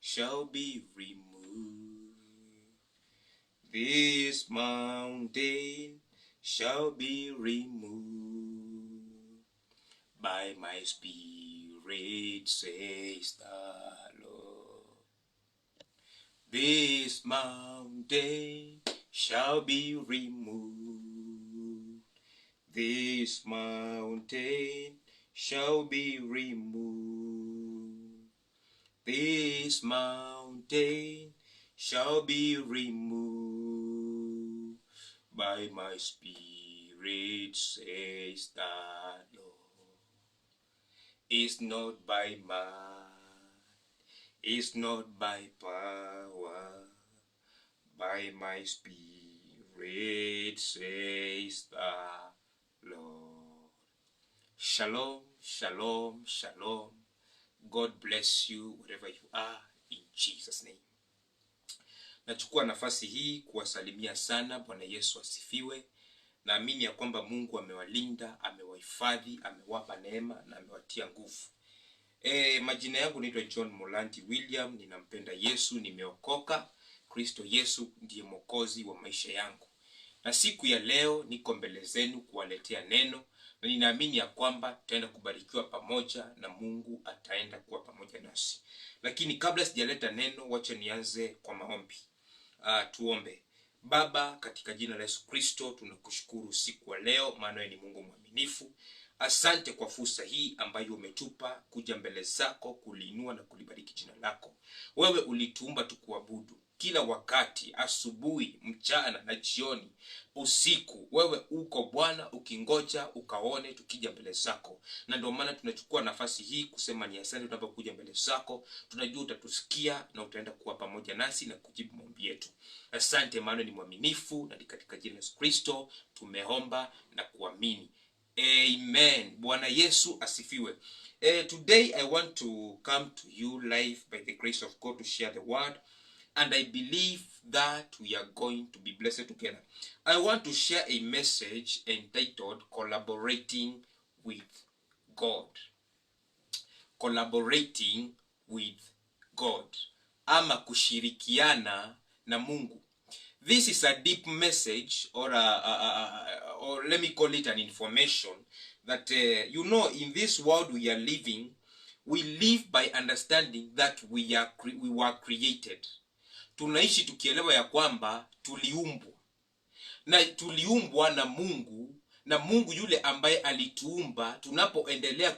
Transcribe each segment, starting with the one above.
shall be removed. This mountain shall be removed by my spirit, says the Lord. This mountain shall be removed. This mountain shall be removed. This mountain shall be removed by my spirit, says the Lord. It's not by might, it's not by power, by my spirit, says the Lord. Shalom, shalom, shalom. God bless you wherever you are in Jesus name. Nachukua nafasi hii kuwasalimia sana. Bwana Yesu asifiwe. Naamini ya kwamba Mungu amewalinda, amewahifadhi, amewapa neema na amewatia nguvu. Majina yangu naitwa John Molanti William, ninampenda Yesu, nimeokoka. Kristo Yesu ndiye mwokozi wa maisha yangu. Na siku ya leo niko mbele zenu kuwaletea neno, na ninaamini ya kwamba tutaenda kubarikiwa pamoja na Mungu ataenda kuwa pamoja nasi. Lakini kabla sijaleta neno, wacha nianze kwa maombi. Tuombe. Baba, katika jina la Yesu Kristo tunakushukuru siku wa leo, maana wewe ni Mungu mwaminifu. Asante kwa fursa hii ambayo umetupa kuja mbele zako kuliinua na kulibariki jina lako. Wewe ulituumba tukuabudu kila wakati, asubuhi, mchana na jioni, usiku. Wewe uko Bwana ukingoja ukaone tukija mbele zako. Na ndio maana tunachukua nafasi hii kusema ni asante tunapokuja mbele zako. Tunajua utatusikia na utaenda kuwa pamoja nasi na kujibu maombi yetu. Asante maana ni mwaminifu, na katika jina la Yesu Kristo tumeomba na kuamini. Amen. Bwana Yesu asifiwe. Today I want to come to you live by the grace of God to share the word. And I believe that we are going to be blessed together. I want to share a message entitled Collaborating with God. Collaborating with God. Ama kushirikiana na Mungu. This is a deep message, or let me call it an information, that in this world we are living, we live by understanding that we were created. Tunaishi tukielewa ya kwamba tuliumbwa. Na tuliumbwa na Mungu yule ambaye alituumba. Tunapoendelea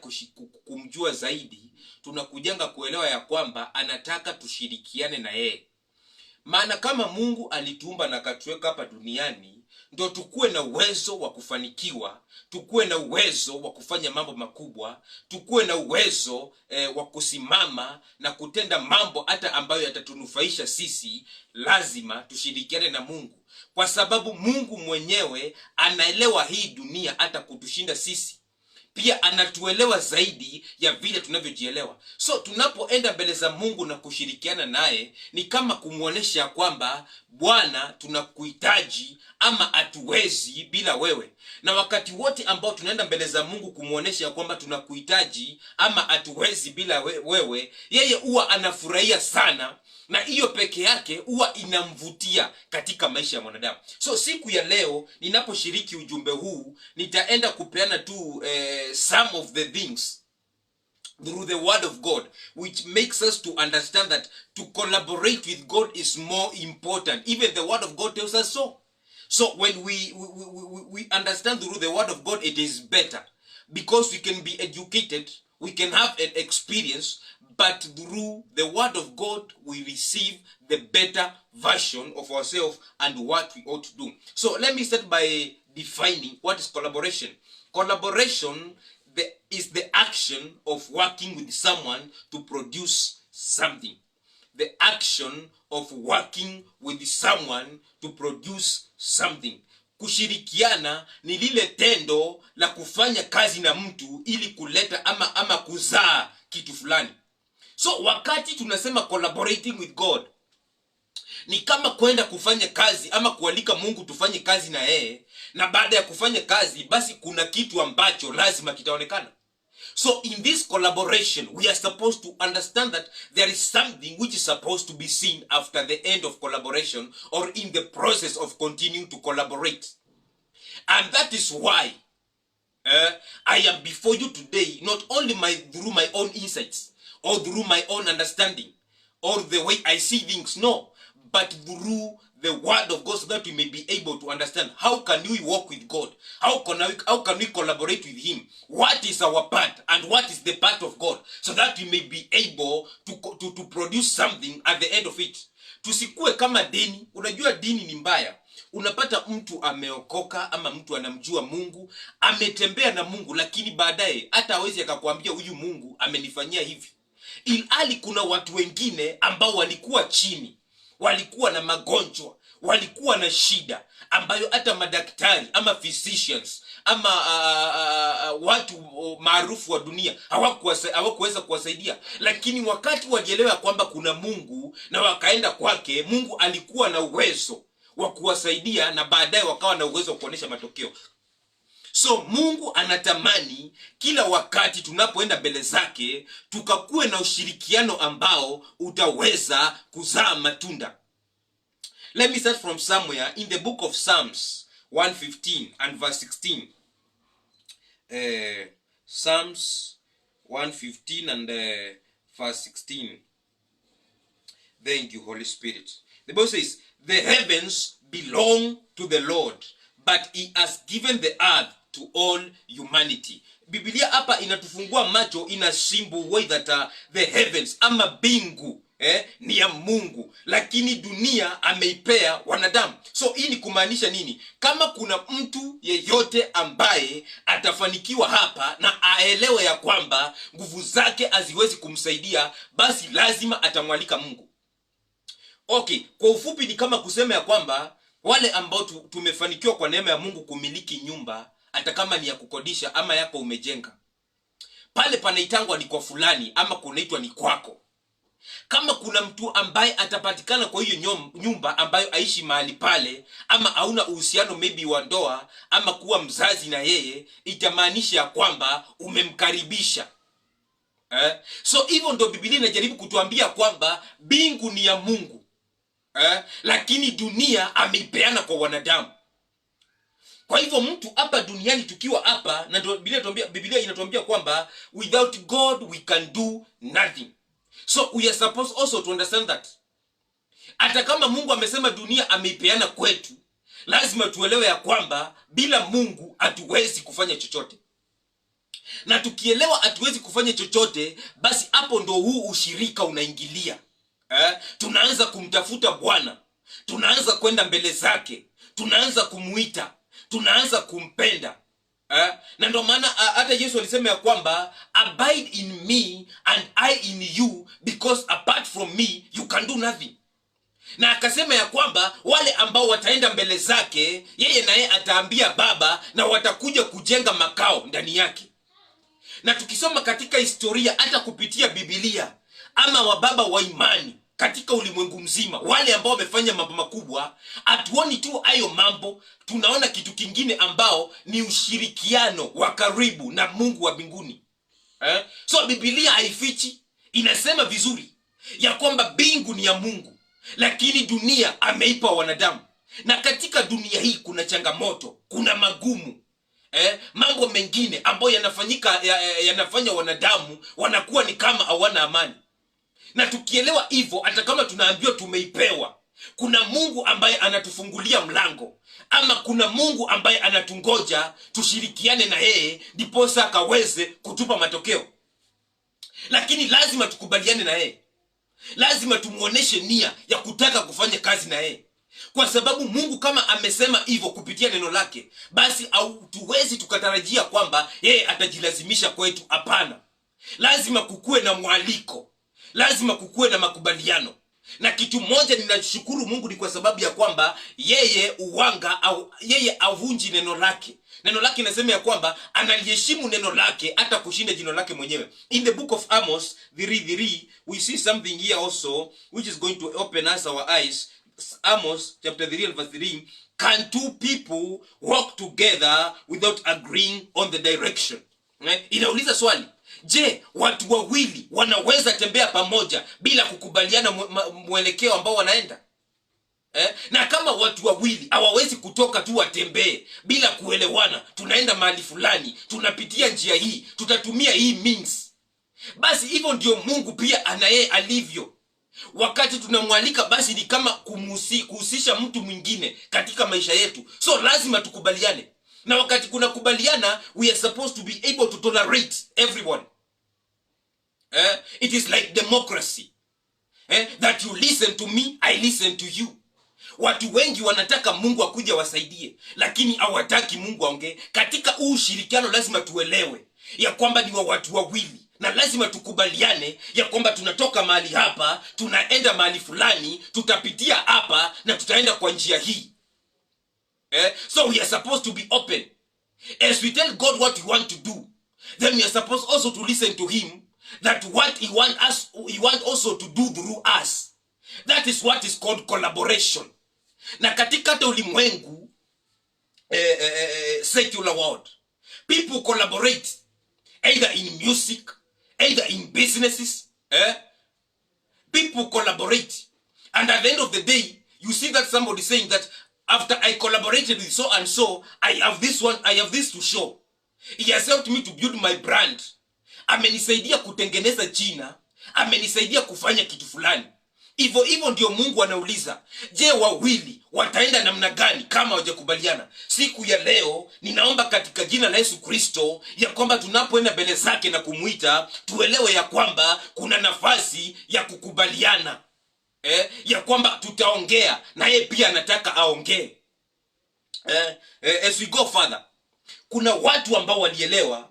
kumjua zaidi, tunakujanga kuelewa ya kwamba anataka tushirikiane na yeye. Maana kama Mungu alituumba na akatuweka hapa duniani, ndio tukue na uwezo wa kufanikiwa, tukue na uwezo wa kufanya mambo makubwa, tukue na uwezo wa kusimama na kutenda mambo hata ambayo yatatunufaisha sisi. Lazima tushirikiane na Mungu, kwa sababu Mungu mwenyewe anaelewa hii dunia hata kutushinda sisi. Pia anatuelewa zaidi ya vile tunavyojielewa. So tunapoenda mbele za Mungu na kushirikiana naye, ni kama kumuonesha kwamba Bwana, tunakuhitaji ama hatuwezi bila wewe. Na wakati wote ambao tunaenda mbele za Mungu kumuonesha kwamba tunakuhitaji ama hatuwezi bila wewe, yeye huwa anafurahia sana, na hiyo peke yake huwa inamvutia katika maisha ya mwanadamu. So siku ya leo ninaposhiriki ujumbe huu, nitaenda kupeana tu some of the things through the word of God, which makes us to understand that to collaborate with God is more important. Even the word of God tells us so. So when we understand through the word of God, it is better, because we can be educated, we can have an experience, but through the word of God we receive the better version of ourselves and what we ought to do. So let me start by defining what is collaboration. Collaboration is the action of working with someone to produce something. The action of working with someone to produce something. Kushirikiana ni lile tendo la kufanya kazi na mtu ili kuleta ama kuzaa kitu fulani. So wakati tunasema collaborating with God, ni kama kwenda kufanya kazi ama kualika Mungu tufanye kazi na yeye, na baada ya kufanya kazi basi kuna kitu ambacho lazima kitaonekana. So in this collaboration, we are supposed to understand that there is something which is supposed to be seen after the end of collaboration or in the process of continuing to collaborate. And that is why I am before you today, not only through my own insights or through my own understanding or the way I see things, no, but through the word of God, so that we may be able to understand how can we walk with God, how can we collaborate with him, what is our part and what is the part of God, so that we may be able to produce something at the end of it. Tusikue kama dini. Unajua dini ni mbaya. Unapata mtu ameokoka ama mtu anamjua Mungu, ametembea na Mungu, lakini baadaye hata hawezi akakwambia huyu Mungu amenifanyia hivi. Ilhali kuna watu wengine ambao walikuwa chini, walikuwa na magonjwa, walikuwa na shida ambayo hata madaktari ama physicians ama watu maarufu wa dunia hawakuweza kuwasaidia. Lakini wakati walielewa kwamba kuna Mungu na wakaenda kwake, Mungu alikuwa na uwezo wa kuwasaidia na baadaye wakawa na uwezo wa kuonesha matokeo. So Mungu anatamani kila wakati tunapoenda mbele zake tukakuwe na ushirikiano ambao utaweza kuzaa matunda. Let me start from somewhere in the book of Psalms 115 and verse 16. Psalms 115 and verse 16. Thank you, Holy Spirit. The Bible says, the heavens belong to the Lord, but he has given the earth to all humanity. Biblia hapa inatufungua macho, ina symbol way that the heavens ama bingu ni ya Mungu, lakini dunia ameipea wanadamu. So hii ni kumaanisha nini? Kama kuna mtu yeyote ambaye atafanikiwa hapa na aelewe ya kwamba nguvu zake haziwezi kumsaidia, basi lazima atamwalika Mungu. Okay, kwa ufupi ni kama kusema ya kwamba wale ambao tumefanikiwa kwa neema ya Mungu kumiliki nyumba, hata kama ni ya kukodisha ama yako umejenga, pale panaitangwa ni kwa fulani ama kunaitwa ni kwako. Kama kuna mtu ambaye atapatikana kwa hiyo nyumba ambayo aishi mahali pale, ama hauna uhusiano maybe wa ndoa ama kuwa mzazi na yeye, itamaanisha ya kwamba umemkaribisha. So hivyo ndo Biblia inajaribu kutuambia kwamba bingu ni ya Mungu, lakini dunia ameipeana kwa wanadamu. Kwa hivyo mtu hapa duniani tukiwa hapa, na Biblia inatuambia kwamba without God we can do nothing. So we are supposed also to understand that hata kama Mungu amesema dunia ameipeana kwetu, lazima tuelewe ya kwamba bila Mungu hatuwezi kufanya chochote. Na tukielewa hatuwezi kufanya chochote, basi hapo ndo huu ushirika unaingilia. Tunaanza kumtafuta Bwana, tunaanza kwenda mbele zake, tunaanza kumuita, tunaanza kumpenda. Na ndo maana hata Yesu alisema ya kwamba abide in me and I in you, because apart from me you can do nothing. Na akasema ya kwamba wale ambao wataenda mbele zake, yeye naye ataambia Baba, na watakuja kujenga makao ndani yake. Na tukisoma katika historia hata kupitia Biblia, ama wababa wa imani katika ulimwengu mzima, wale ambao wamefanya mambo makubwa, hatuoni tu hayo mambo, tunaona kitu kingine ambao ni ushirikiano wa karibu na Mungu wa mbinguni. So Biblia haifichi, inasema vizuri ya kwamba bingu ni ya Mungu, lakini dunia ameipa wanadamu. Na katika dunia hii kuna changamoto, kuna magumu, mambo mengine ambayo yanafanya wanadamu wanakuwa ni kama hawana amani. Na tukielewa hivyo, hata kama tunaambiwa tumeipewa, kuna Mungu ambaye anatufungulia mlango, ama kuna Mungu ambaye anatungoja tushirikiane na yeye ndiposa akaweze kutupa matokeo. Lakini lazima tukubaliane na yeye, lazima tumuoneshe nia ya kutaka kufanya kazi na yeye, kwa sababu Mungu kama amesema hivyo kupitia neno lake, basi hatuwezi tukatarajia kwamba yeye atajilazimisha kwetu. Hapana, lazima kukue na mwaliko, lazima kukue na makubaliano. Na kitu moja ninashukuru Mungu ni kwa sababu ya kwamba yeye yeye avunji neno lake. Neno lake inasema ya kwamba analiheshimu neno lake hata kushinda jina lake mwenyewe. In the book of Amos 3:3 we see something here also which is going to open us our eyes. Amos chapter 3 and verse 3, can two people walk together without agreeing on the direction? Inauliza swali, je, watu wawili wanaweza tembea pamoja bila kukubaliana mwelekeo ambao wanaenda? Na kama watu wawili hawawezi kutoka tu watembee bila kuelewana, tunaenda mahali fulani, tunapitia njia hii, tutatumia hii means, basi hivyo ndio Mungu pia anaye alivyo. Wakati tunamwalika, basi ni kama kuhusisha mtu mwingine katika maisha yetu, so lazima tukubaliane. Na wakati kuna kubaliana, we are supposed to be able to tolerate everyone. It is like democracy, that you listen to me, I listen to you. Watu wengi wanataka Mungu akuja wasaidie, lakini hawataki Mungu aongee. Katika huu ushirikiano lazima tuelewe ya kwamba ni wa watu wawili, na lazima tukubaliane ya kwamba tunatoka mahali hapa, tunaenda mahali fulani, tutapitia hapa na tutaenda kwa njia hii. So we are supposed to be open. As we tell God what we want to do, then we are supposed also to listen to him, that what he want also to do through us. That is what is called collaboration. Na katika hata ulimwengu secular world, people collaborate either in music, either in businesses. People collaborate, and at the end of the day, you see that somebody saying that after I collaborated with so and so, I have this to show. He has helped me to build my brand. Amenisaidia kutengeneza jina, amenisaidia kufanya kitu fulani. Hivyo ndio Mungu anauliza, je, wawili wataenda namna gani kama hawajakubaliana? Siku ya leo ninaomba katika jina la Yesu Kristo ya kwamba tunapoenda mbele zake na kumuita, tuelewe ya kwamba kuna nafasi ya kukubaliana. Ya kwamba tutaongea na yeye pia anataka aongee. As we go further, kuna watu ambao walielewa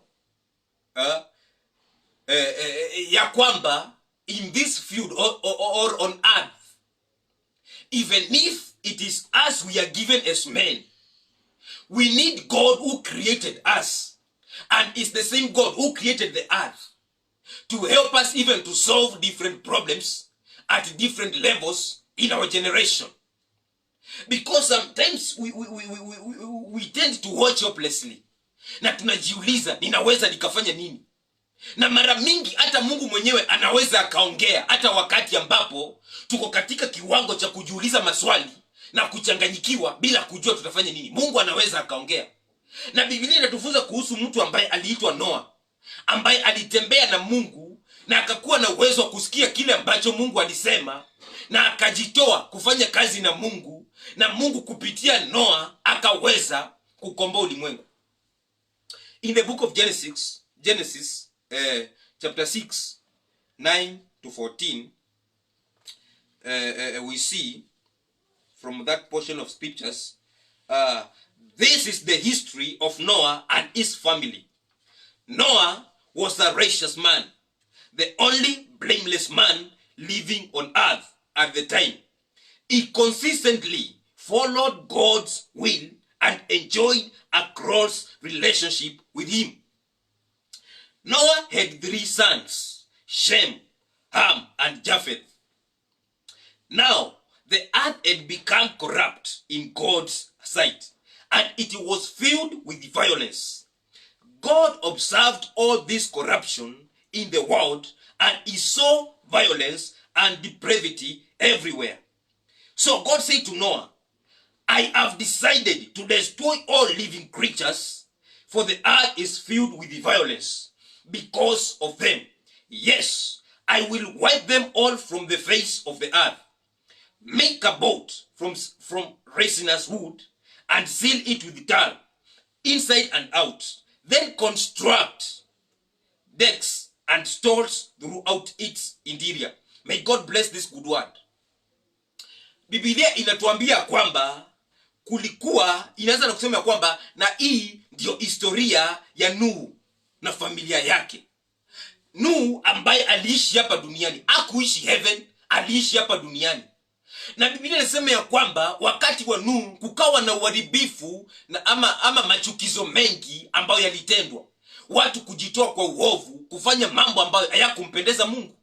ya kwamba in this field or on earth, even if it is us we are given as men, we need God who created us, and it's the same God who created the earth, to help us even to solve different problems at different levels in our generation. Because sometimes we tend to watch hopelessly, na tunajiuliza ninaweza nikafanya nini? Na mara mingi hata Mungu mwenyewe anaweza akaongea hata wakati ambapo tuko katika kiwango cha kujiuliza maswali na kuchanganyikiwa bila kujua tutafanya nini. Mungu anaweza akaongea. Na Biblia inatufunza kuhusu mtu ambaye aliitwa Noa, ambaye alitembea na Mungu na akakuwa na uwezo wa kusikia kile ambacho Mungu alisema, na akajitoa kufanya kazi na Mungu, na Mungu kupitia Noa akaweza kukomboa ulimwengu. In the book of Genesis chapter 6, 9 to 14, we see from that portion of scriptures, this is the history of Noah and his family. Noah was a righteous man, the only blameless man living on earth at the time. He consistently followed God's will and enjoyed a close relationship with him. Noah had 3 sons, Shem, Ham, and Japheth. Now, the earth had become corrupt in God's sight, and it was filled with violence. God observed all this corruption in the world, and he saw violence and depravity everywhere. So God said to Noah, I have decided to destroy all living creatures, for the earth is filled with violence because of them. Yes, I will wipe them all from the face of the earth. Make a boat from resinous wood and seal it with tar, inside and out. Then construct decks and stalls throughout its interior. May God bless this good word. Biblia inatuambia kwamba inaweza na kusema kwamba, na hii ndio historia ya Nuhu na familia yake. Nuhu ambaye aliishi hapa duniani, hakuishi heaven, aliishi hapa duniani. Na Biblia inasema ya kwamba wakati wa Nuhu kukawa na uharibifu na ama machukizo mengi ambayo yalitendwa. Watu kujitoa kwa uovu, kufanya mambo ambayo hayakumpendeza Mungu.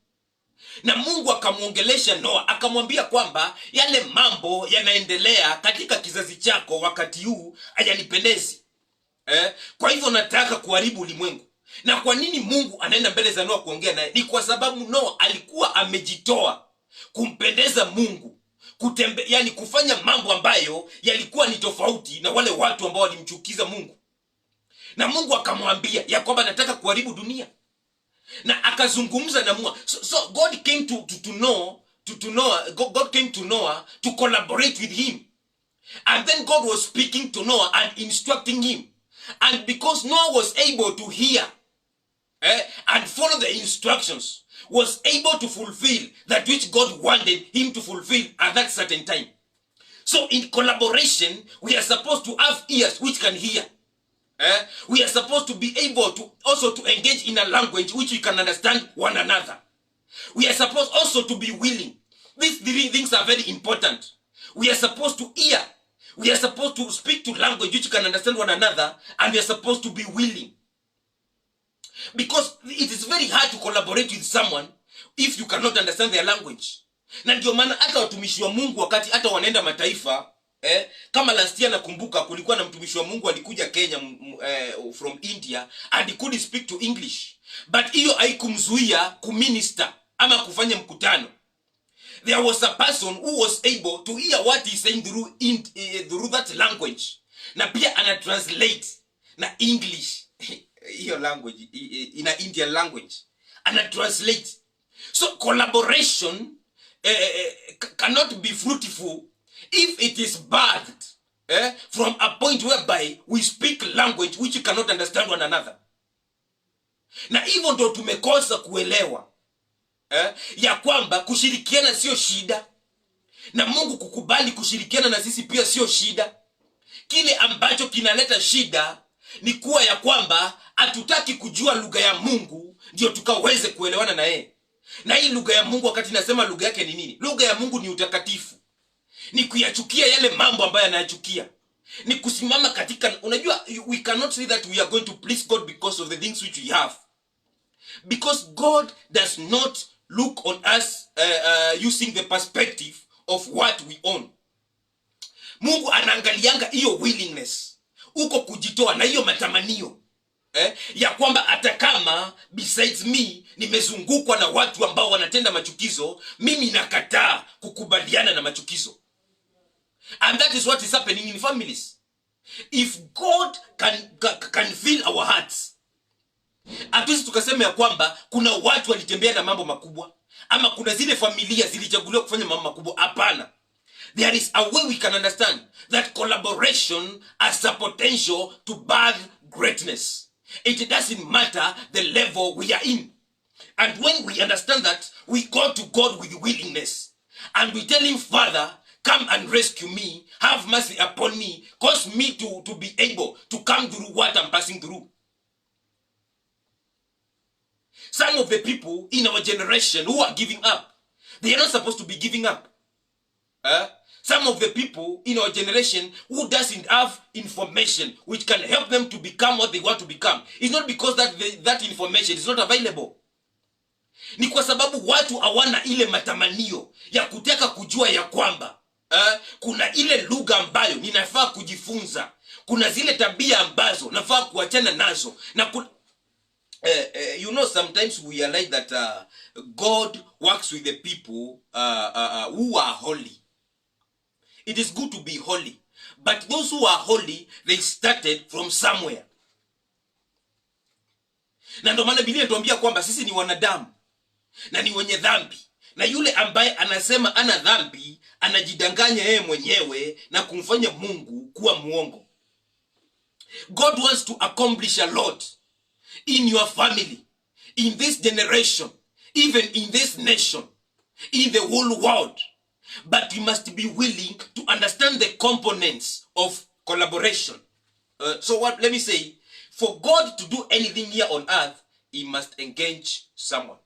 Na Mungu akamuongelesha Noa, akamwambia kwamba yale mambo yanaendelea katika kizazi chako wakati huu hayanipendezi. Kwa hivyo nataka kuharibu ulimwengu. Na kwa nini Mungu anaenda mbele za Noa kuongea naye? Ni kwa sababu Noa alikuwa amejitoa kumpendeza Mungu, yani kufanya mambo ambayo yalikuwa ni tofauti na wale watu ambao walimchukiza Mungu. Na Mungu akamwambia ya kwamba nataka kuharibu dunia. Na akazungumza na Noa. So God came to Noah, God came to Noah to collaborate with him. And then God was speaking to Noah and instructing him. And because Noah was able to hear and follow the instructions, was able to fulfill that which God wanted him to fulfill at that certain time. So in collaboration, we are supposed to have ears which can hear. We are supposed to be able to also to engage in a language which we can understand one another. We are supposed also to be willing. These three things are very important. We are supposed to hear. We are supposed to speak to language which can understand one another, and we are supposed to be willing. Because it is very hard to collaborate with someone if you cannot understand their language. Na ndio maana hata watumishi wa Mungu wakati hata wanaenda mataifa, kama last year nakumbuka kulikuwa na mtumishi wa Mungu alikuja Kenya from India and he couldn't speak to English. But hiyo haikumzuia kuminister ama kufanya mkutano. There was a person who was able to hear what he saying through that language. Na pia ana translate na English hiyo language in a Indian language. Ana translate. So collaboration cannot be fruitful if it is birthed from a point whereby we speak language which you cannot understand one another. Na hivyo ndo tumekosa kuelewa ya kwamba kushirikiana sio shida, na Mungu kukubali kushirikiana na sisi pia sio shida. Kile ambacho kinaleta shida ni kuwa ya kwamba hatutaki kujua lugha ya Mungu ndio tukaweze kuelewana na yeye. Na hii lugha ya Mungu, wakati nasema lugha yake ni nini? Lugha ya Mungu ni utakatifu. Ni kuyachukia yale mambo ambayo anayachukia. Ni kusimama katika, unajua, we cannot say that we are going to please God because of the things which we have. Because God does not look on us using the perspective of what we own. Mungu anaangalianga hiyo willingness, uko kujitoa na hiyo matamanio ya kwamba hata kama besides me nimezungukwa na watu ambao wanatenda machukizo, mimi nakataa kukubaliana na machukizo. And that is what is happening in families. If God can fill our hearts, hatuwezi tukasema ya kwamba kuna watu walitembea na mambo makubwa ama kuna zile familia zilichaguliwa kufanya mambo makubwa. Hapana. There is a way we can understand that collaboration has a potential to birth greatness. It doesn't matter the level we are in. And when we understand that, we go to God with willingness. And we tell him, Father, come and rescue me. Have mercy upon me. Cause me to be able to come through what I'm passing through. Some of the people in our generation who are giving up, they are not supposed to be giving up. Some of the people in our generation who doesn't have information which can help them to become what they want to become, it's not because that information is not available. Ni kwa sababu watu hawana ile matamanio ya kutaka kujua ya kwamba kuna ile lugha ambayo ninafaa kujifunza, kuna zile tabia ambazo nafaa kuachana nazo, na you know, sometimes we realize that God works with the people who are holy. It is good to be holy, but those who are holy, they started from somewhere. Na ndio maana Biblia inatuambia kwamba sisi ni wanadamu na ni wenye dhambi, na yule ambaye anasema ana dhambi anajidanganya yeye mwenyewe na kumfanya Mungu kuwa muongo. God wants to accomplish a lot in your family, in this generation, even in this nation, in the whole world. But you must be willing to understand the components of collaboration. So what, let me say, for God to do anything here on earth, he must engage someone.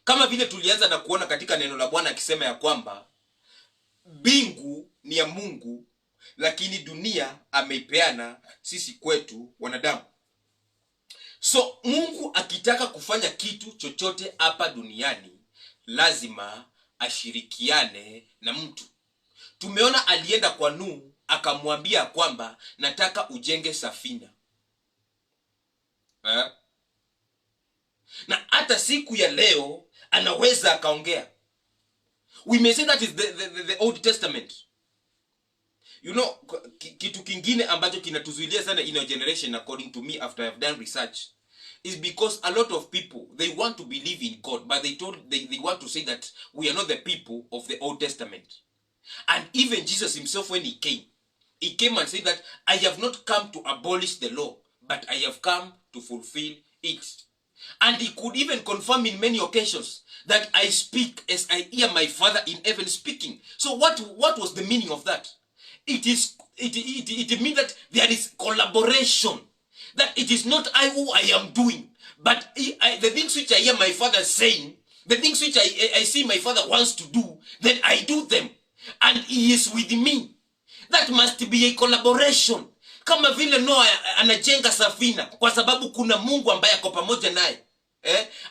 Kama vile tulianza na kuona katika neno la Bwana akisema ya kwamba mbingu ni ya Mungu, lakini dunia ameipeana sisi kwetu wanadamu. So Mungu akitaka kufanya kitu chochote hapa duniani, lazima ashirikiane na mtu. Tumeona alienda kwa Nuhu akamwambia kwamba nataka ujenge safina. Na hata siku ya leo anaweza akaongea. We may say that is the Old Testament. You know, kitu kingine ambacho kinatuzuilia sana in our generation, according to me, after I have done research, is because a lot of people, they want to believe in God, but they want to say that we are not the people of the Old Testament. And even Jesus himself, when he came and said that I have not come to abolish the law, but I have come to fulfill it. And he could even confirm in many occasions that I speak as I hear my Father in heaven speaking. So what was the meaning of that? It means that there is collaboration. That it is not I who I am doing, but the things which I hear my Father saying, the things which I see my Father wants to do, then I do them. And he is with me. That must be a collaboration. Kama vile Noah anajenga safina kwa sababu kuna Mungu ambaye ako pamoja naye.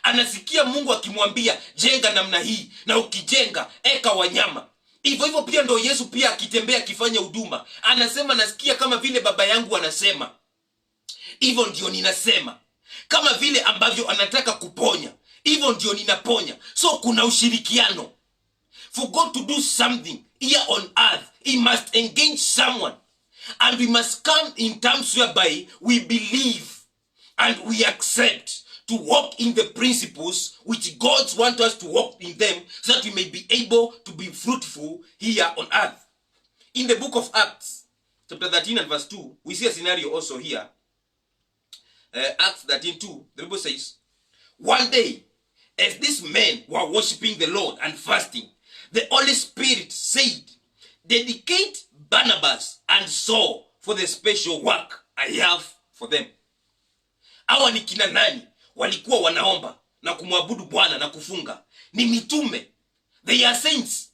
Anasikia Mungu akimwambia jenga namna hii, na ukijenga eka wanyama. Hivyo pia ndo Yesu pia akitembea akifanya huduma, anasema nasikia kama vile baba yangu anasema, hivyo ndio ninasema. Kama vile ambavyo anataka kuponya, hivyo ndio ninaponya. So kuna ushirikiano. For God to do something here on earth, he must engage someone. And we must come in terms whereby we believe and we accept to walk in the principles which God wants us to walk in them, so that we may be able to be fruitful here on earth. In the book of Acts, chapter 13 and verse 2, we see a scenario also here. Acts 13:2, the Bible says, one day, as these men were worshiping the Lord and fasting, the Holy Spirit said, dedicate Barnabas and Saul for the special work I have for them. Hawa ni kina nani? Walikuwa wanaomba na kumwabudu Bwana na kufunga. Ni mitume. They are saints.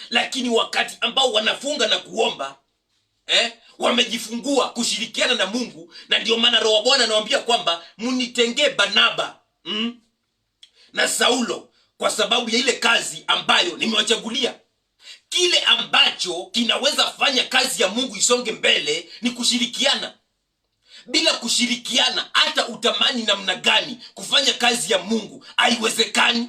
Lakini wakati ambao wanafunga na kuomba, wamejifungua kushirikiana na Mungu, na ndio maana Roho wa Bwana anawaambia kwamba munitengee Barnaba na Saulo kwa sababu ya ile kazi ambayo nimewachagulia. Kile ambacho kinaweza fanya kazi ya Mungu isonge mbele ni kushirikiana. Bila kushirikiana, hata utamani namna gani kufanya kazi ya Mungu, haiwezekani.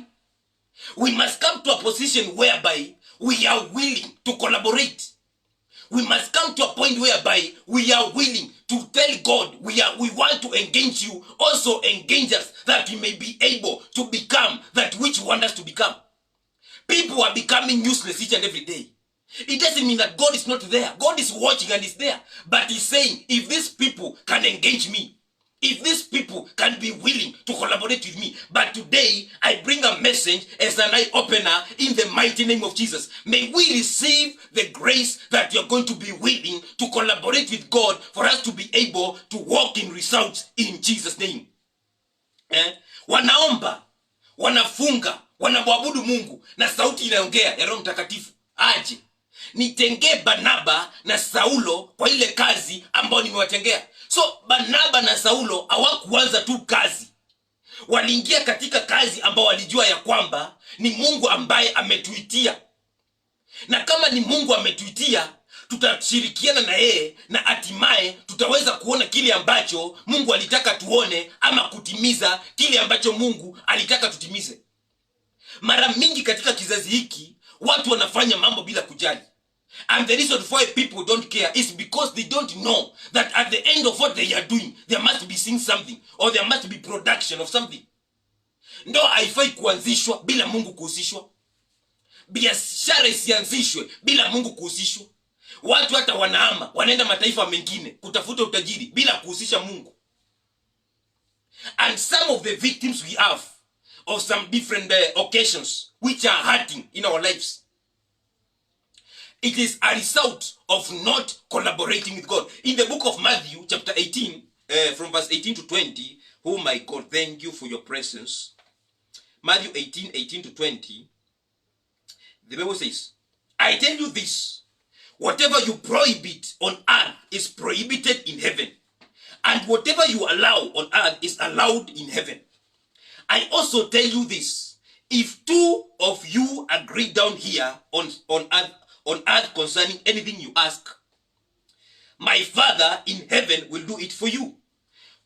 We must come to a position whereby we are willing to collaborate. We must come to a point whereby we are willing to tell God we want to engage you, also engage us, that we may be able to become that which you want us to become. People are becoming useless each and every day. It doesn't mean that God is not there. God is watching and is there. But he's saying, if these people can engage me, if these people can be willing to collaborate with me. But today, I bring a message as an eye-opener in the mighty name of Jesus. May we receive the grace that you're going to be willing to collaborate with God for us to be able to walk in results in Jesus' name. Wanaomba, wanafunga, wanamwabudu Mungu, na sauti inaongea ya Roho Mtakatifu. Aje nitengee Barnaba na Saulo kwa ile kazi ambayo nimewatengea. So Barnaba na Saulo hawakuanza tu kazi, waliingia katika kazi ambao walijua ya kwamba ni Mungu ambaye ametuitia. Na kama ni Mungu ametuitia, tutashirikiana na yeye, na hatimaye tutaweza kuona kile ambacho Mungu alitaka tuone, ama kutimiza kile ambacho Mungu alitaka tutimize. Mara mingi katika kizazi hiki watu wanafanya mambo bila kujali. And the reason why people don't care is because they don't know that at the end of what they are doing, there must be seeing something, or there must be production of something. Ndo haifai kuanzishwa bila Mungu kuhusishwa. Biashara isianzishwe bila Mungu kuhusishwa. Watu hata wanahama, wanaenda mataifa mengine kutafuta utajiri bila kuhusisha Mungu. And some of the victims we have of some different occasions which are hurting in our lives, it is a result of not collaborating with God. In the book of Matthew, chapter 18, from verse 18 to 20, oh my God, thank you for your presence. Matthew 18, 18 to 20, the Bible says, I tell you this, whatever you prohibit on earth is prohibited in heaven, and whatever you allow on earth is allowed in heaven. I also tell you this, if two of you agree down here on earth concerning anything you ask, my Father in heaven will do it for you.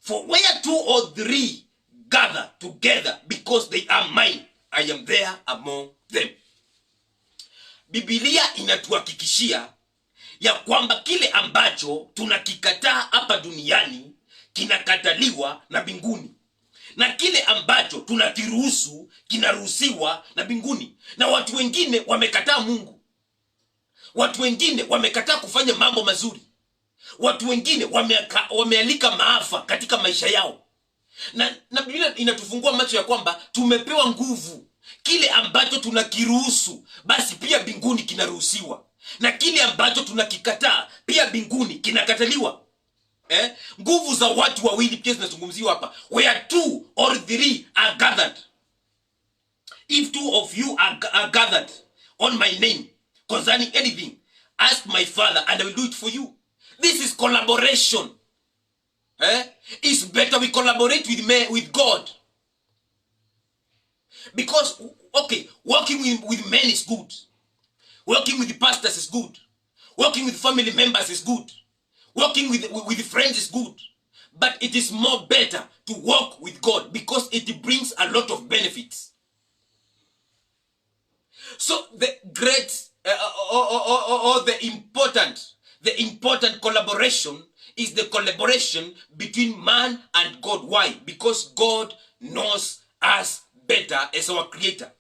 For where 2 or 3 gather together because they are mine, I am there among them. Biblia inatuhakikishia ya kwamba kile ambacho tunakikataa hapa duniani kinakataliwa na mbinguni, na kile ambacho tunakiruhusu kinaruhusiwa na mbinguni. Na watu wengine wamekataa Mungu, watu wengine wamekataa kufanya mambo mazuri, watu wengine wamealika maafa katika maisha yao. Na Biblia inatufungua macho ya kwamba tumepewa nguvu. Kile ambacho tunakiruhusu basi pia mbinguni kinaruhusiwa, na kile ambacho tunakikataa pia mbinguni kinakataliwa. Nguvu za watu wawili pia zinazungumziwa hapa. Where 2 or 3 are gathered, if 2 of you are gathered on my name concerning anything, ask my Father and I will do it for you. This is collaboration. It's better we collaborate with God. Because, okay, working with men is good. Working with the pastors is good. Working with family members is good. Working with friends is good. But it is more better to work with God because it brings a lot of benefits. So the great or the important collaboration is the collaboration between man and God. Why? Because God knows us better as our creator.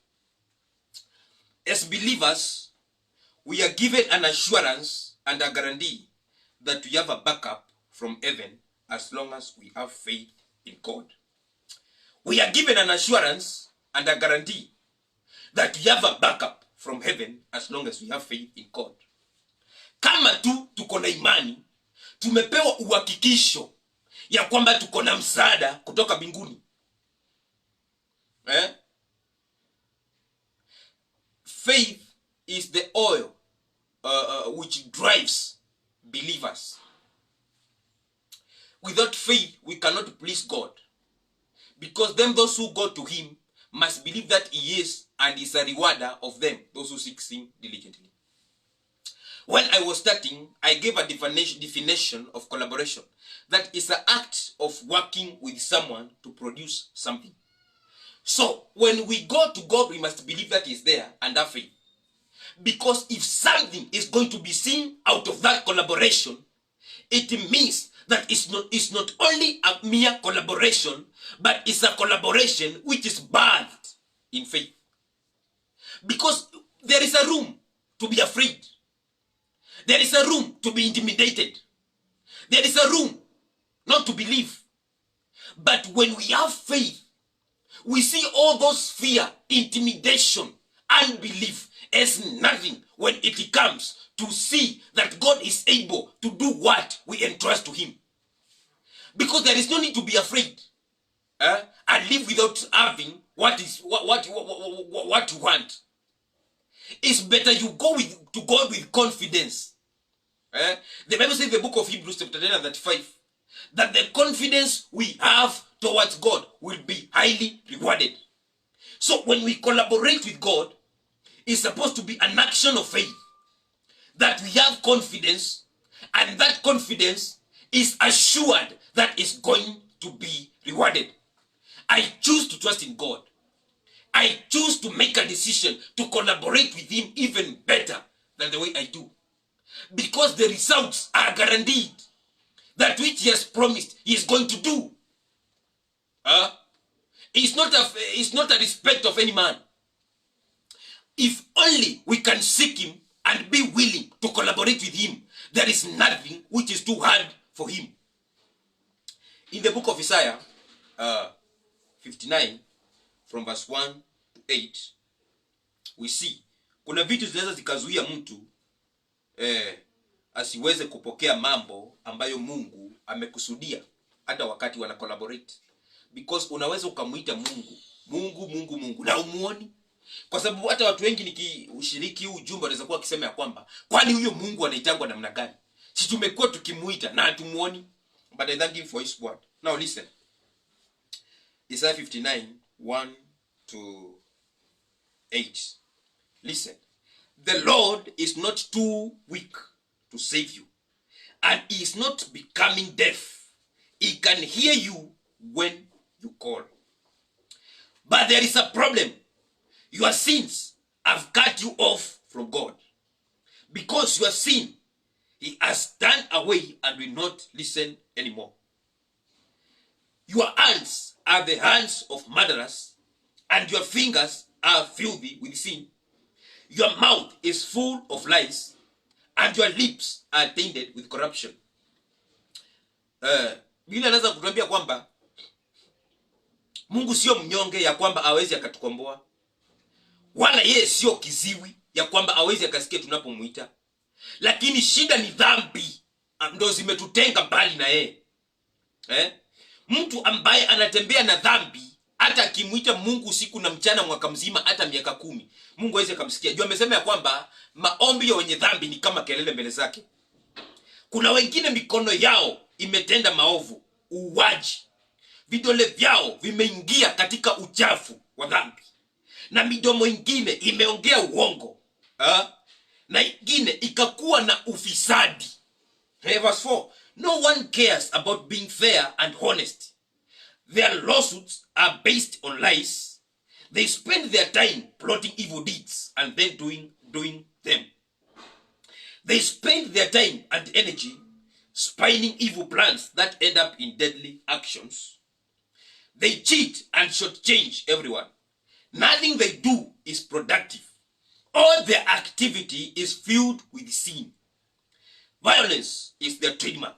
As believers, we are given an assurance and a guarantee that we have a backup from heaven as long as we have faith in God. We are given an assurance and a guarantee that we have a backup from heaven as long as we have faith in God. Kama tu tuko na imani, tumepewa uhakikisho ya kwamba tuko na msaada kutoka mbinguni. Faith is the oil which drives believers. Without faith, we cannot please God. Because then those who go to him must believe that he is and is a rewarder of them, those who seek him diligently. When I was starting, I gave a definition of collaboration. That is an act of working with someone to produce something. So, when we go to God, we must believe that he is there and have faith. Because if something is going to be seen out of that collaboration, it means that it's not only a mere collaboration, but it's a collaboration which is birthed in faith. Because there is a room to be afraid. There is a room to be intimidated. There is a room not to believe. But when we have faith, we see all those fear, intimidation, unbelief as nothing when it comes to see that God is able to do what we entrust to him. Because there is no need to be afraid and live without having what you want. It's better you go to God with confidence. The Bible says in the book of Hebrews chapter 10 and 35 that the confidence we have towards God will be highly rewarded. So when we collaborate with God, it's supposed to be an action of faith. That we have confidence, and that confidence is assured that it's going to be rewarded. I choose to trust in God. I choose to make a decision to collaborate with him even better than the way I do. Because the results are guaranteed. That which he has promised he is going to do. It's not a respect of any man. If only we can seek him and be willing to collaborate with him, there is nothing which is too hard for him. In the book of Isaiah 59 from verse 1 to 8, we see kuna vitu zinaweza zikazuia mtu asiweze kupokea mambo ambayo Mungu amekusudia hata wakati wana collaborate. Because unaweza ukamuita Mungu na umuoni. Kwa sababu hata watu wengi nikiushiriki huu ujumbe wanaweza kuwa wakisema ya kwamba kwani huyo Mungu anaitangwa namna gani? Si tumekuwa tukimuita na hatumuoni. But I thank him for his word. Now listen. Isaiah 59 1 to 8. Listen. The Lord is not too weak to save you, and he is not becoming deaf He can hear you when you call. But there is a problem. Your sins have cut you off from God. Because your sin, he has turned away and will not listen anymore. Your hands are the hands of murderers, and your fingers are filthy with sin. Your mouth is full of lies, and your lips are tainted with corruption. Biblia anaweza kutuambia kwamba Mungu sio mnyonge ya kwamba hawezi akatukomboa, wala yeye sio kiziwi ya kwamba hawezi akasikia tunapomuita. Lakini shida ni dhambi ndo zimetutenga mbali na yeye. Mtu ambaye anatembea na dhambi, hata akimuita Mungu usiku na mchana mwaka mzima, hata miaka 10, Mungu hawezi kumsikia. Jua amesema ya kwamba maombi ya wenye dhambi ni kama kelele mbele zake. Kuna wengine mikono yao imetenda maovu, uwaji. Vidole vyao vimeingia katika uchafu wa dhambi. Na midomo ingine imeongea uongo. Na ingine ikakuwa na ufisadi. Verse 4. No one cares about being fair and honest. Their lawsuits are based on lies. They spend their time plotting evil deeds and then doing them. They spend their time and energy spinning evil plans that end up in deadly actions. They cheat and shortchange everyone. Nothing they do is productive. All their activity is filled with sin. Violence is their trademark.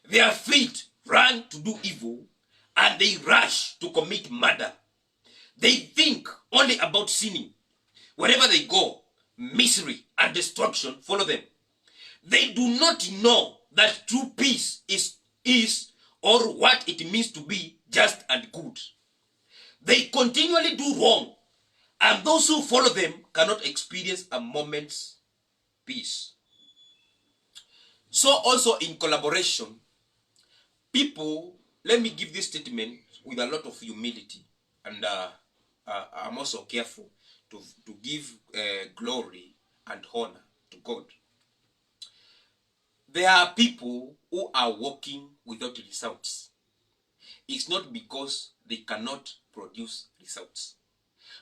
Their feet run to do evil, and they rush to commit murder. They think only about sinning. Wherever they go, misery and destruction follow them. They do not know that true peace is or what it means to be just and good. They continually do wrong, and those who follow them cannot experience a moment's peace. So also in collaboration, people, let me give this statement with a lot of humility, and I'm also careful to give glory and honor to God. There are people who are walking without results. It's not because they cannot produce results,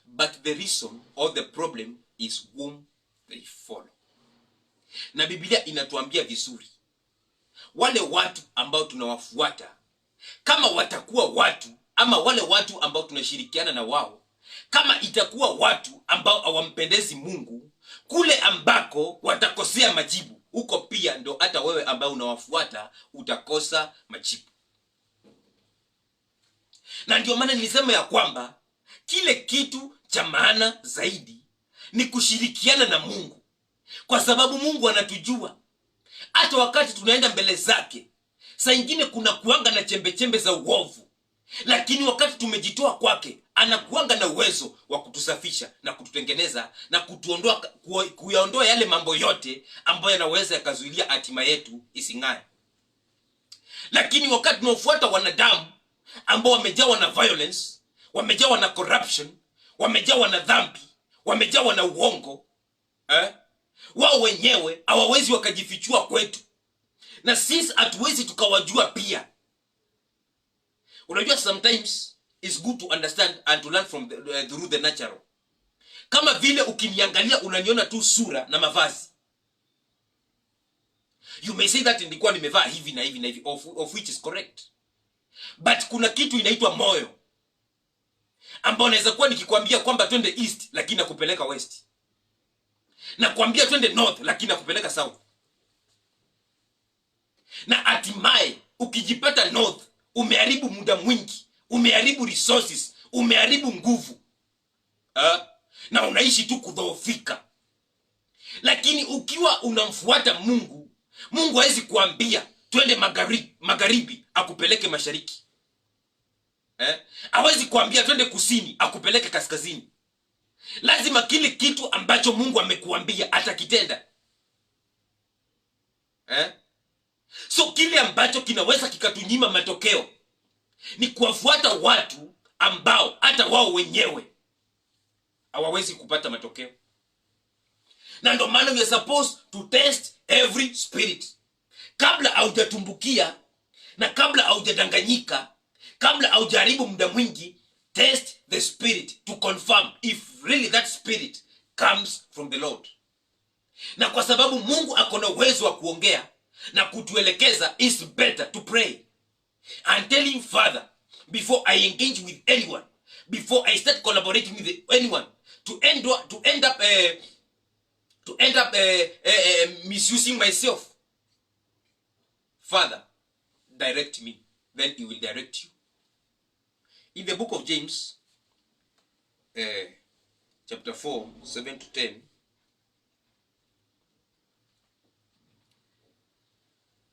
but the reason or the problem is whom they follow. Na Biblia inatuambia vizuri, wale watu ambao tunawafuata, kama watakuwa watu ama wale watu ambao tunashirikiana na wao, kama itakuwa watu ambao hawampendezi Mungu, kule ambako watakosea majibu, huko pia ndo hata wewe ambao unawafuata utakosa majibu. Na ndio maana nilisema ya kwamba kile kitu cha maana zaidi ni kushirikiana na Mungu, kwa sababu Mungu anatujua. Hata wakati tunaenda mbele zake, saa nyingine kuna kuanga na chembe za uovu, lakini wakati tumejitoa kwake, anakuanga na uwezo wa kutusafisha na kututengeneza na kuyaondoa yale mambo yote ambayo yanaweza yakazuilia hatima yetu ising'ae. Lakini wakati tunaofuata wanadamu ambao wamejawa na violence, wamejawa na corruption, wamejawa na dhambi, wamejawa na uongo, wao wenyewe hawawezi wakajifichua kwetu, na sisi hatuwezi tukawajua pia. Unajua, sometimes it's good to understand and to learn from through the natural. Kama vile ukiniangalia unaniona tu sura na mavazi, you may say that nilikuwa nimevaa hivi na hivi na hivi, of which is correct. But kuna kitu inaitwa moyo, ambao naweza kuwa nikikwambia kwamba twende east lakini nakupeleka west, na kuambia twende north lakini nakupeleka south. Na hatimaye ukijipata north, umeharibu muda mwingi, umeharibu resources, umeharibu nguvu, na unaishi tu kudhoofika. Lakini ukiwa unamfuata Mungu, Mungu hawezi kuambia twende magharibi akupeleke mashariki. Hawezi kuambia twende kusini akupeleke kaskazini. Lazima kile kitu ambacho Mungu amekuambia atakitenda. So kile ambacho kinaweza kikatunyima matokeo ni kuwafuata watu ambao hata wao wenyewe hawawezi kupata matokeo. Na ndio maana we are supposed to test every spirit. Kabla haujatumbukia, Na kabla haujadanganyika, kabla haujaribu muda mwingi, test the spirit to confirm if really that spirit comes from the Lord. Na kwa sababu Mungu akona uwezo wa kuongea na kutuelekeza, is better to pray and tell him, Father, before I engage with anyone, before I start collaborating with anyone, to end up misusing myself. Father, direct me, then he will direct you. In the book of James, chapter 4, 7 to 10,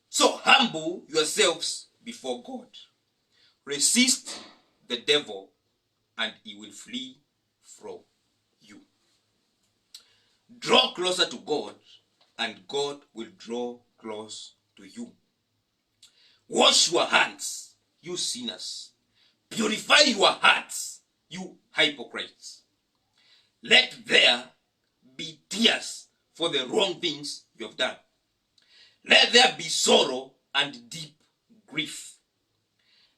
so humble yourselves before God. Resist the devil and he will flee from you. Draw closer to God and God will draw close to you. Wash your hands, you sinners. Purify your hearts, you hypocrites. Let there be tears for the wrong things you have done. Let there be sorrow and deep grief.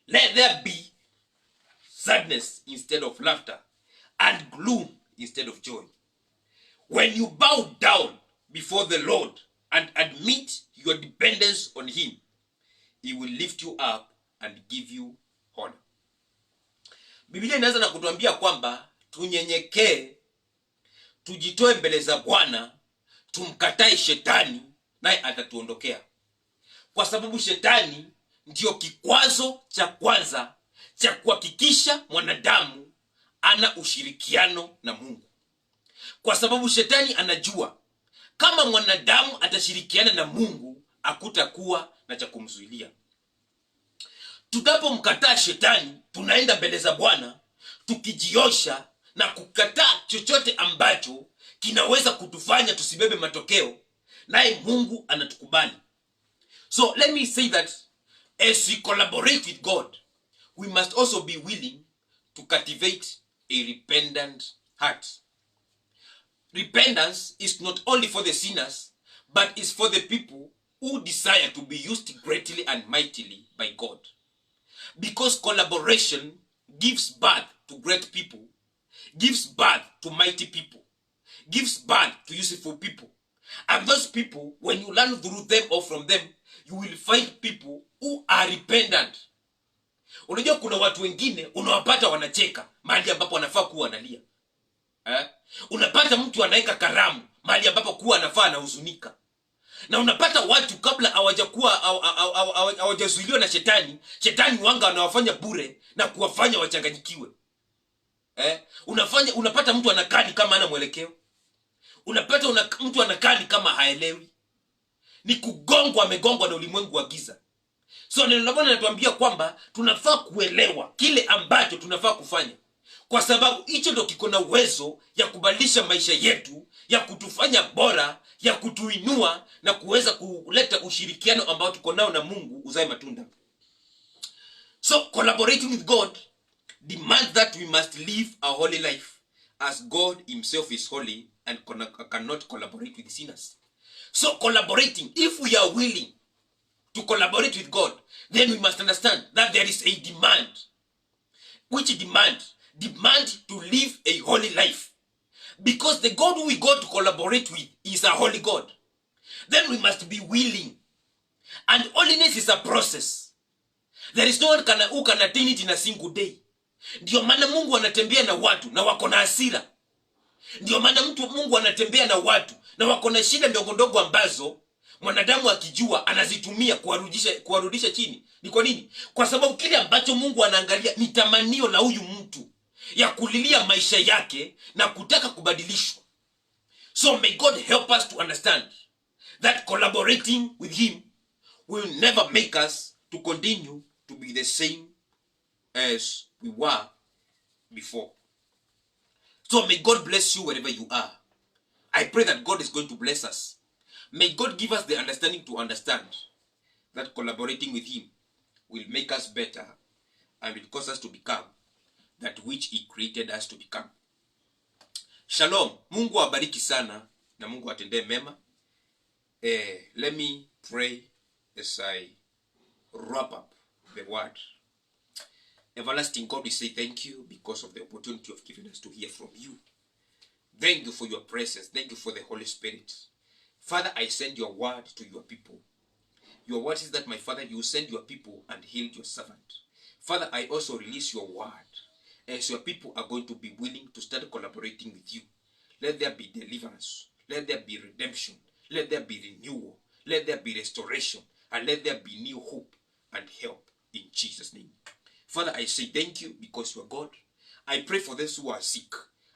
Let there be sadness instead of laughter and gloom instead of joy. When you bow down before the Lord and admit your dependence on him, he will lift you up and give you honor. Biblia inaanza na kutuambia kwamba tunyenyekee, tujitoe mbele za Bwana, tumkatae shetani naye atatuondokea. Kwa sababu shetani ndio kikwazo cha kwanza cha kuhakikisha mwanadamu ana ushirikiano na Mungu. Kwa sababu shetani anajua kama mwanadamu atashirikiana na Mungu, hakutakuwa na cha kumzuilia. Tutapomkataa shetani, tunaenda mbele za Bwana tukijiosha na kukataa chochote ambacho kinaweza kutufanya tusibebe matokeo, naye Mungu anatukubali. So let me say that as we collaborate with God, we must also be willing to cultivate a repentant heart. Repentance is not only for the sinners, but is for the people who desire to be used greatly and mightily by God. Because collaboration gives birth to great people, gives birth to mighty people, gives birth to useful people. And those people, when you learn through them or from them, you will find people who are repentant. Unajua kuna watu wengine unawapata wanacheka mahali ambapo wanafaa kuwa analia. Unapata mtu anaeka karamu mahali ambapo kuwa anafaa anahuzunika. Na unapata watu kabla hawajazuiliwa na shetani wanga anawafanya bure na kuwafanya wachanganyikiwe. Unapata mtu anakani kama hana mwelekeo. Unapata mtu anakani kama haelewi. Ni kugongwa, amegongwa na ulimwengu wa giza. So neno la Bwana linatuambia kwamba tunafaa kuelewa kile ambacho tunafaa kufanya, kwa sababu hicho ndio kiko na uwezo ya kubadilisha maisha yetu, ya kutufanya bora, ya kutuinua na kuweza kuleta ushirikiano ambao tuko nao na Mungu uzae matunda. So collaborating with God demands that we must live a holy life, as God himself is holy and cannot collaborate with sinners. So collaborating, if we are willing to collaborate with God, then we must understand that there is a demand. Which demand? Demand to live a holy life. Because the God we go to collaborate with is a holy God. Then we must be willing. And holiness is a process. There is no one who can attain it in a single day. Ndio maana Mungu anatembea na watu na wako na hasira. Ndio maana Mungu anatembea na watu na wako na shida ndogo ndogo ambazo mwanadamu akijua anazitumia kuwarudisha chini. Ni kwa nini? Kwa sababu kile ambacho Mungu anaangalia ni tamanio la huyu mtu ya kulilia maisha yake na kutaka kubadilishwa. So may God help us to understand that collaborating with him will never make us to continue to be the same as we were before. So may God bless you wherever you are. I pray that God is going to bless us. May God give us the understanding to understand that collaborating with him will make us better and will cause us to become that which he created us to become. Shalom. Mungu awabariki sana na Mungu atendee mema. Let me pray as I wrap up. the word. Everlasting God, we say thank you because of the opportunity you have given us to hear from you. Thank you for your presence. Thank you for the Holy Spirit. Father, I send your word to your people. Your word is that, my Father, you send your people and heal your servant. Father, I also release your word as your people are going to be willing to start collaborating with you. Let there be deliverance. Let there be redemption. Let there be renewal. Let there be restoration. And let there be new hope and help in Jesus' name. Father, I say thank you because you are God. I pray for those who are sick.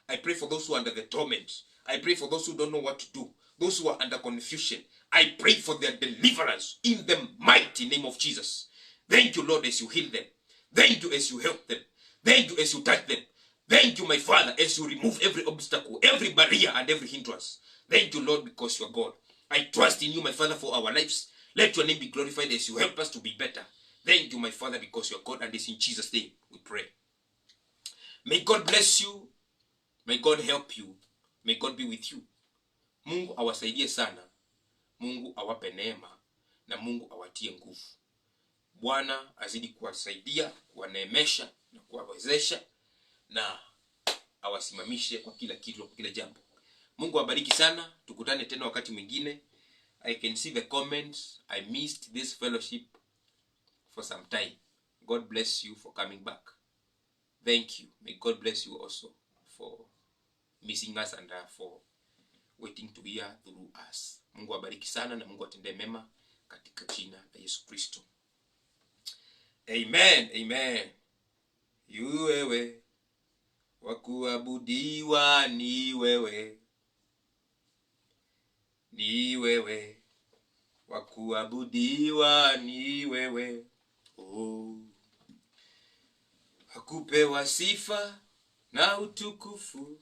I pray for those who are under the torment. I pray for those who don't know what to do. Those who are under confusion. I pray for their deliverance in the mighty name of Jesus. Thank you, Lord, as you heal them. Thank you as you help them. Thank you as you touch them. Thank you, my Father, as you remove every obstacle, every barrier, and every hindrance. Thank you, Lord, because you are God. I trust in you, my Father, for our lives. Let your name be glorified as you help us to be better. Thank you, my Father, because you are God, and it's in Jesus' name we pray. May God bless you. May God help you. May God be with you. Mungu awasaidie sana. Mungu awape neema. Na Mungu awatie nguvu. Bwana azidi kuwasaidia, kuwaneemesha na kuwawezesha na awasimamishe kwa kila kitu, kwa kila jambo. Mungu awabariki sana. Tukutane tena wakati mwingine. I can see the comments. I missed this fellowship for some time. God bless you for coming back. Thank you. May God bless you also for missing us and for waiting to hear through us. Mungu awabariki sana na Mungu atende mema katika jina la Yesu Kristo. Amen. Amen. Yu wewe wakuabudiwa ni wewe. Ni wewe wakuabudiwa ni wewe. Oh. Hakupewa sifa na utukufu